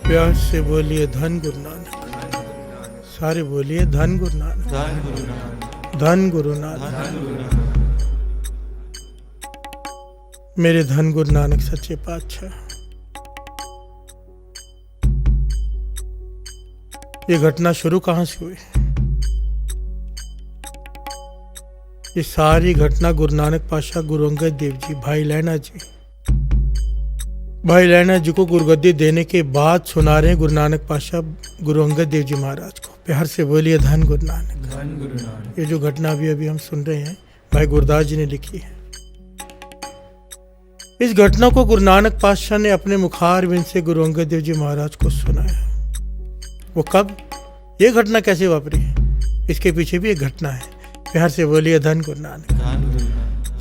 प्यार से बोलिए धन गुरु नानक। सारे बोलिए धन गुरु नानक, धन गुरु नानक। मेरे धन गुरु नानक सच्चे पातशाह, ये घटना शुरू कहाँ से हुई? ये सारी घटना गुरु नानक पातशाह गुरु अंगद देव जी, भाई लैना जी को गुरुगद्दी देने के बाद सुना रहे हैं गुरु नानक पातशाह गुरु अंगद देव जी महाराज को। प्यार से बोलिए धन गुरु नानक, धन गुरु नानक। ये जो घटना अभी हम सुन रहे हैं भाई गुरदास जी ने लिखी है। इस घटना को गुरु नानक पातशाह ने अपने मुखारविंद से गुरु अंगद देव जी महाराज को सुनाया। वो कब, ये घटना कैसे वापरी है, इसके पीछे भी एक घटना है। प्यार से बोलिए धन गुरु नानक।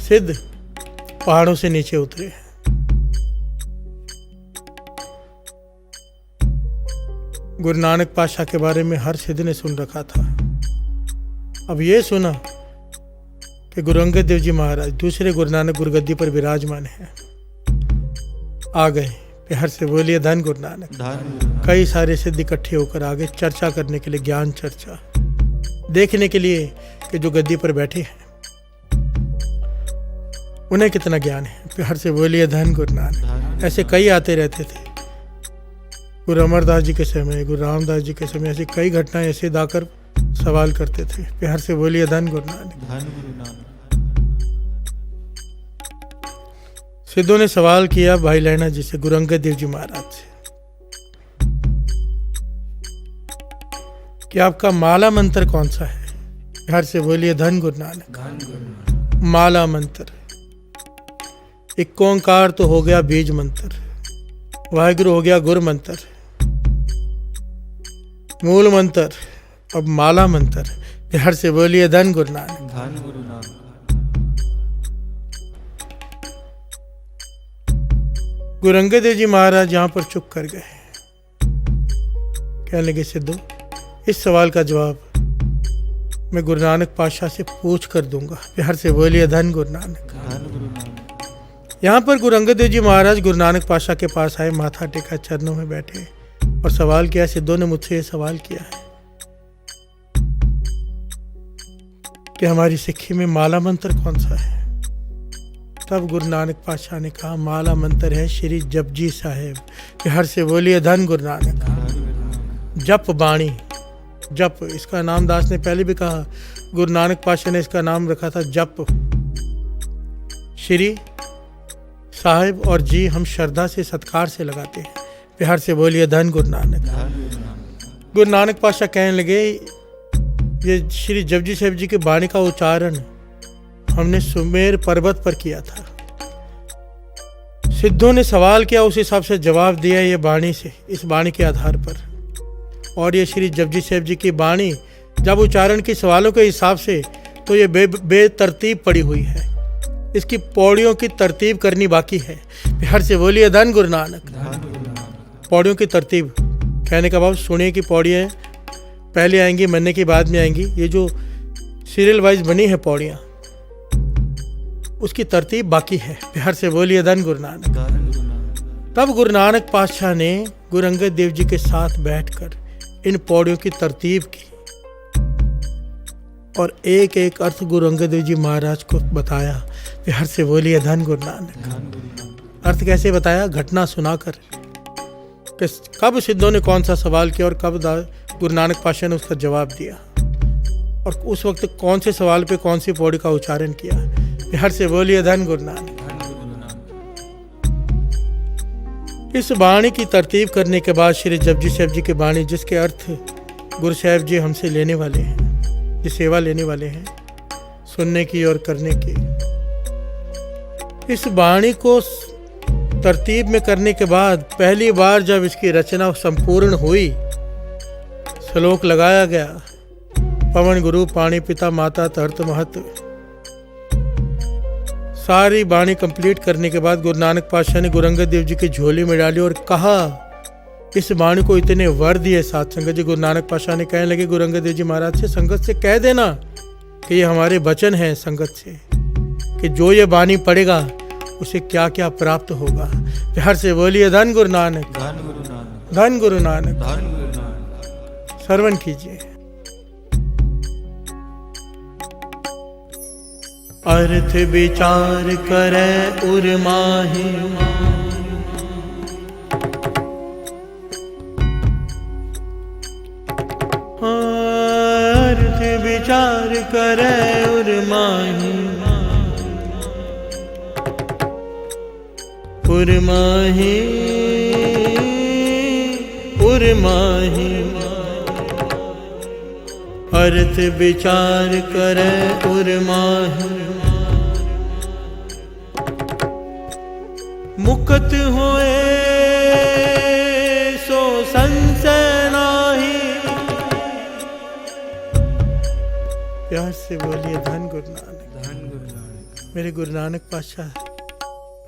सिद्ध पहाड़ों से नीचे उतरे हैं। गुरु नानक पातशाह के बारे में हर सिद्ध ने सुन रखा था। अब ये सुना कि गुरु अंगद देव जी महाराज दूसरे गुरु नानक गुरुगद्दी पर विराजमान है, आ गए। प्यार से बोलिए धन गुरु नानक। कई सारे सिद्ध इकट्ठे होकर आ गए चर्चा करने के लिए, ज्ञान चर्चा देखने के लिए कि जो गद्दी पर बैठे हैं उन्हें कितना ज्ञान है। प्यार से बोलिए धन गुरु नानक। ऐसे कई आते रहते थे। गुरु अमरदास जी के समय, गुरु रामदास जी के समय ऐसी कई घटनाएं ऐसे दाकर सवाल करते थे। प्यार से बोलिए धन गुरु नानक। सिद्धों ने सवाल किया भाई लैना जी से, गुरु अंगद देव जी महाराज से, कि आपका माला मंत्र कौन सा है? प्यार से बोलिए धन गुरु नानक। माला मंत्र, एक ओंकार तो हो गया बीज मंत्र, वाहिगुरु हो गया गुरु मंत्र, मूल मंत्र, अब माला मंत्र। प्यार से बोलिए धन गुरु नानक। गुरु अंगद देव जी महाराज यहाँ पर चुप कर गए। कहने लगे सिद्धो, इस सवाल का जवाब मैं गुरु नानक पातशाह से पूछ कर दूंगा। प्यार से बोलिए धन गुरु नानक। यहाँ पर गुरु अंगद देव जी महाराज गुरु नानक पातशाह के पास आए, माथा टेका, चरणों में बैठे और सवाल किया। सिद्धों ने मुझसे ये सवाल किया है कि हमारी सिक्खी में माला मंत्र कौन सा है? तब गुरु नानक पातशाह ने कहा, माला मंत्र है श्री जपजी साहेब। प्यार से बोलिए धन गुरु नानक। जप बाणी, जप, इसका नाम दास ने पहले भी कहा, गुरु नानक पातशाह ने इसका नाम रखा था जप। श्री साहिब और जी हम श्रद्धा से सत्कार से लगाते हैं। प्यार से बोलिए धन गुरु नानक। गुरु नानक पातशाह कहने लगे, ये श्री जपजी साहिब जी के बाणी का उच्चारण हमने सुमेर पर्वत पर किया था। सिद्धों ने सवाल किया, उस हिसाब से जवाब दिया ये बाणी से, इस बाणी के आधार पर। और ये श्री जपजी साहिब जी की बाणी जब उच्चारण के सवालों के हिसाब से तो ये बेतरतीब पड़ी हुई है, इसकी पौड़ियों की तरतीब करनी बाकी है। प्यार से बोलिए धन गुरु नानक। पौड़ियों की तरतीब कहने का भाव, सुनिए की पौड़ियाँ पहले आएंगी, मरने की बाद में आएंगी। ये जो सीरियल वाइज बनी है पौड़ियाँ, उसकी तरतीब बाकी है। प्यार से बोलिए धन गुरु नानक। तब गुरु नानक पातशाह ने गुरु अंगद देव जी के साथ बैठकर इन पौड़ियों की तरतीब की और एक एक अर्थ गुरु अंगद देव जी महाराज को बताया। प्यार से बोलिए धन गुरु नानक। अर्थ कैसे बताया? घटना सुनाकर, कब सिद्धों ने कौन सा सवाल किया और कब गुरु नानक पातशाह ने उसका जवाब दिया, और उस वक्त कौन से सवाल पे कौन सी पौड़ी का उच्चारण किया। प्यार से बोलिए धन गुरु नानक। इस बाणी की तरतीब करने के बाद श्री जपजी साहिब जी की बाणी, जिसके अर्थ गुरु साहिब जी हमसे लेने वाले हैं, जिस सेवा लेने वाले हैं सुनने की और करने की, इस बाणी को तरतीब में करने के बाद पहली बार जब इसकी रचना संपूर्ण हुई, श्लोक लगाया गया, पवन गुरु पाणी पिता माता तर्त महत। सारी बाणी कंप्लीट करने के बाद गुरु नानक पातशाह ने गुरु अंगद देव जी की झोली में डाली और कहा, इस बाणी को इतने वर दिए साथ संगत जी। गुरु नानक पातशाह ने कहने लगे गुरु अंगद देव जी महाराज से, संगत से कह देना कि ये हमारे वचन हैं संगत से, कि जो ये बाणी पढ़ेगा उसे क्या क्या प्राप्त होगा। प्यार से बोलिए धन गुरु नानक। धन गुरु नानक। श्रवण कीजिए। अर्थ विचार करे उर्माही, अर्थ विचार करे उर्माही, उर्माही उर्माही, अर्थ विचार करे उर्माही, मुक्त होए सो संशय नाही। प्यार से बोलिए धन गुरु नानक। धन गुरु नानक। मेरे गुरु नानक पातशाह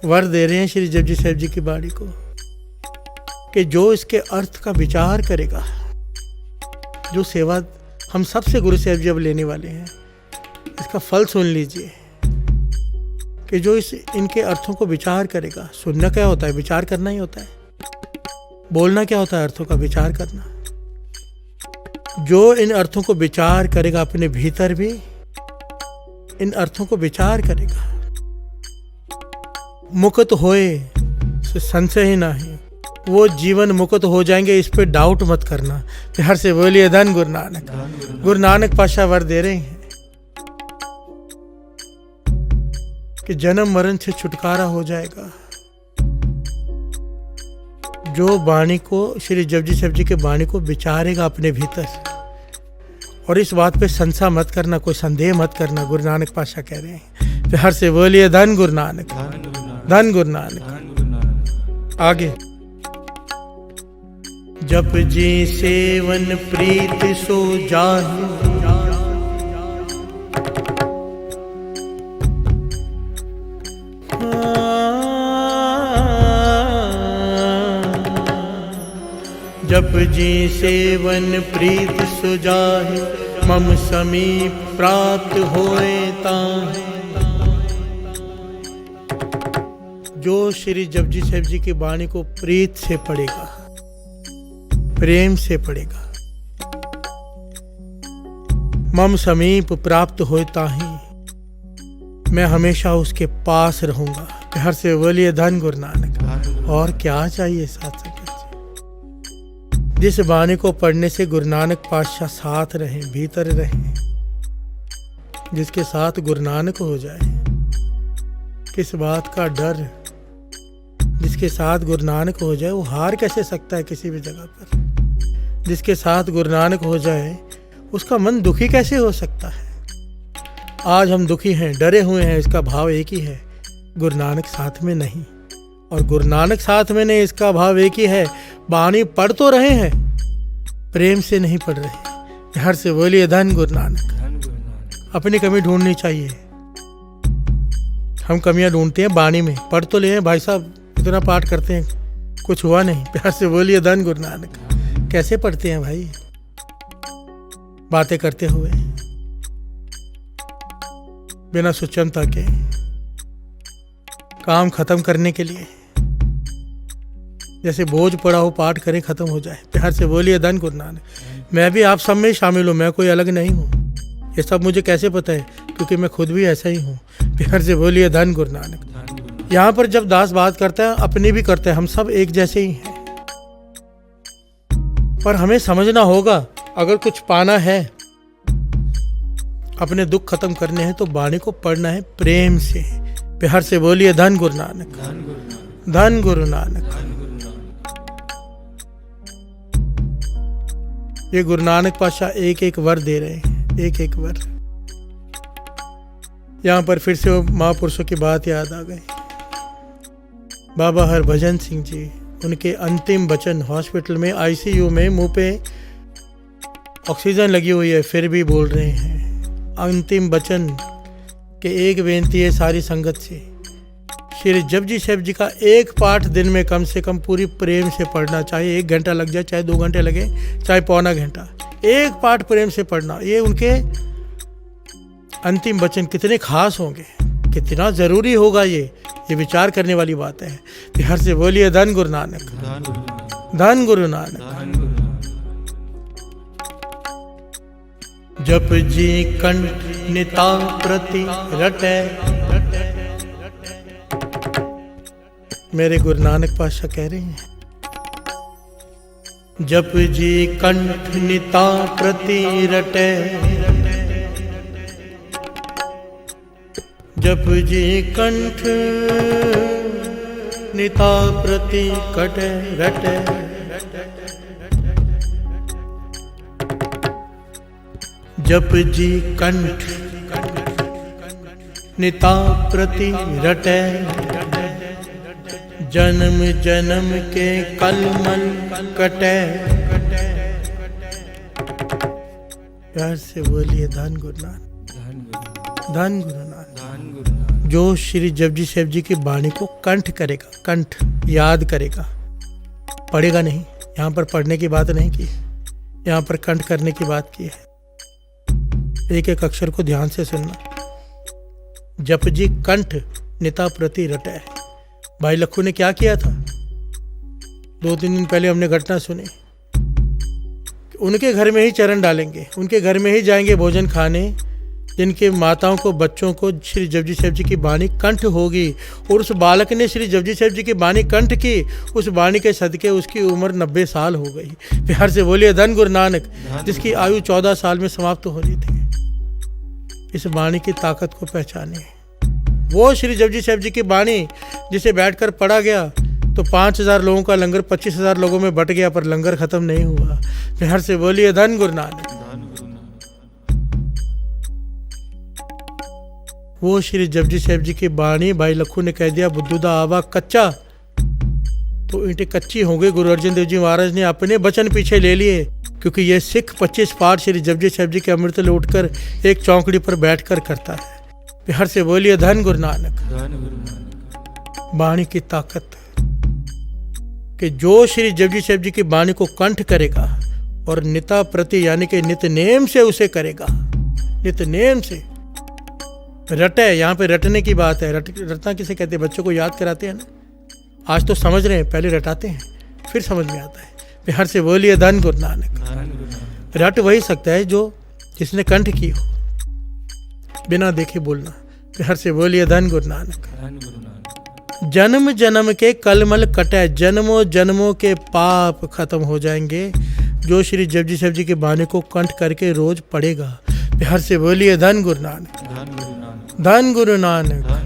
वर दे रहे हैं श्री जपजी साहिब जी की बाणी को कि जो इसके अर्थ का विचार करेगा, जो सेवा हम सबसे गुरु साहिब जी अब लेने वाले हैं, इसका फल सुन लीजिए कि जो इनके अर्थों को विचार करेगा। सुनना क्या होता है? विचार करना ही होता है। बोलना क्या होता है? अर्थों का विचार करना। जो इन अर्थों को विचार करेगा, अपने भीतर भी इन अर्थों को विचार करेगा, मुक्त होए संशय ही नहीं, वो जीवन मुक्त हो जाएंगे। इस पे डाउट मत करना। प्यार से बोलिए धन गुरु नानक। गुरु नानक पातशाह वर दे रहे हैं कि जन्म मरण से छुटकारा हो जाएगा। जो वाणी को, श्री जपजी साहिब जी के वाणी को विचारेगा अपने भीतर, और इस बात पे संशय मत करना, कोई संदेह मत करना। गुरु नानक पातशाह कह रहे हैं। प्यार से बोलिए धन गुरु नानक। धन गुरु नानक। आगे, जप जी सेवन प्रीत सो जाहि, जप जी सेवन प्रीत सो जाहि, मम समीप प्राप्त होए ताहि। जो श्री जपजी साहिब जी की वाणी को प्रीत से पढ़ेगा, प्रेम से पढ़ेगा, मम समीप प्राप्त होए ताहि, मैं हमेशा उसके पास रहूंगा। प्यार से बोलिए धन गुरु नानक। और क्या चाहिए साथ संगत? जिस वाणी को पढ़ने से गुरु नानक पातशाह साथ रहे, भीतर रहे, जिसके साथ गुरु नानक हो जाए, किस बात का डर? जिसके साथ गुरु नानक हो जाए वो हार कैसे सकता है किसी भी जगह पर? जिसके साथ गुरु नानक हो जाए उसका मन दुखी कैसे हो सकता है? आज हम दुखी हैं, डरे हुए हैं, इसका भाव एक ही है, गुरु नानक साथ में नहीं। और गुरु नानक साथ में नहीं, इसका भाव एक ही है, वाणी पढ़ तो रहे हैं, प्रेम से नहीं पढ़ रहे। प्यार से बोलिए धन गुरु नानक। अपनी कमी ढूंढनी चाहिए। हम कमियां ढूंढते हैं वाणी में। पढ़ तो ले भाई साहब, इतना पाठ करते हैं, कुछ हुआ नहीं। प्यार से बोलिए धन गुरु नानक। कैसे पढ़ते हैं भाई? बातें करते हुए, बिना सुचनता के, काम खत्म करने के लिए, जैसे बोझ पड़ा हो, पाठ करें खत्म हो जाए। प्यार से बोलिए धन गुरु नानक। मैं भी आप सब में शामिल हूँ, मैं कोई अलग नहीं हूँ। ये सब मुझे कैसे पता है? क्योंकि मैं खुद भी ऐसा ही हूँ। प्यार से बोलिए धन गुरु नानक। यहाँ पर जब दास बात करता है, अपनी भी करते हैं, हम सब एक जैसे ही हैं। पर हमें समझना होगा, अगर कुछ पाना है, अपने दुख खत्म करने हैं, तो वाणी को पढ़ना है प्रेम से। प्यार से बोलिए धन गुरु नानक। धन गुरु नानक। ये गुरु नानक पातशाह एक एक वर दे रहे हैं, एक एक वर। यहाँ पर फिर से वो महापुरुषों की बात याद आ गई। बाबा हरभजन सिंह जी, उनके अंतिम वचन, हॉस्पिटल में आईसीयू में मुंह पे ऑक्सीजन लगी हुई है, फिर भी बोल रहे हैं अंतिम वचन कि एक बेनती है सारी संगत से, श्री जपजी साहिब जी का एक पाठ दिन में कम से कम पूरी प्रेम से पढ़ना। चाहे 1 घंटा लग जाए, चाहे 2 घंटे लगे, चाहे पौना घंटा, एक पाठ प्रेम से पढ़ना। ये उनके अंतिम वचन कितने खास होंगे, कितना जरूरी होगा, ये विचार करने वाली बात है। प्यार से बोलिए धन गुरु नानक। धन गुरु नानक। जप जी कंठ निता प्रति रटे। मेरे गुरु नानक पातशाह कह रहे हैं, जप जी कंठ निता प्रति रटे। जप जी कंठ निता प्रति कटे रटे। जप जी कंठ निता प्रति रटे। जन्म जन्म के कलमल कटे। प्यार से बोलिए धन गुरु नानक, धन गुरु नानक। जो श्री जपजी साहिब जी की वाणी को कंठ करेगा, कंठ याद करेगा, पढ़ेगा नहीं। यहाँ पर पढ़ने की बात नहीं की, यहाँ पर कंठ करने की बात की है। एक एक अक्षर को ध्यान से सुनना। जप जी कंठ निता प्रति रटे। भाई लखू ने क्या किया था? 2-3 दिन पहले हमने घटना सुनी। उनके घर में ही चरण डालेंगे, उनके घर में ही जाएंगे भोजन खाने, जिनके माताओं को, बच्चों को श्री जपजी साहिब जी की वाणी कंठ होगी। और उस बालक ने श्री जपजी साहिब जी की वाणी कंठ की, उस वाणी के सदके उसकी उम्र 90 साल हो गई। प्यार से बोलिए धन गुरु नानक, जिसकी आयु 14 साल में समाप्त हो रही थी। इस वाणी की ताकत को पहचानिए। वो श्री जपजी साहिब जी की वाणी जिसे बैठकर पढ़ा गया तो 5000 लोगों का लंगर 25,000 लोगों में बट गया, पर लंगर खत्म नहीं हुआ। प्यार से बोलिए धन गुरु नानक। वो श्री जपजी साहिब जी की वाणी भाई लखू ने कह दिया, बुद्धू दा आवा कच्चा तो ईंटें कच्ची हो गई। गुरु अर्जन देव जी महाराज ने अपने वचन पीछे ले लिए, क्योंकि ये सिख 25 पाठ श्री जपजी साहिब जी के अमृत लौटकर एक चौकड़ी पर बैठकर करता है। प्यार से बोलिए धन गुरु नानक। वाणी की ताकत कि जो श्री जपजी साहिब जी की वाणी को कंठ करेगा और निता प्रति यानी कि नित नेम से उसे करेगा, नित नेम से रटे। यहाँ पे रटने की बात है। रटना किसे कहते हैं? बच्चों को याद कराते हैं ना। आज तो समझ रहे हैं, पहले रटाते हैं फिर समझ में आता है। प्यार से बोलिए धन गुरु नानक। रट वही सकता है जो जिसने कंठ की हो, बिना देखे बोलना। प्यार से बोलिए धन गुरु नानक। जन्म जन्म के कलमल कटे। जन्मों जन्मों के पाप खत्म हो जाएंगे जो श्री जपजी साहिब जी की वाणी को कंठ करके रोज पढ़ेगा। प्यार से बोलिए धन गुरु नानक, धन गुरु नानक।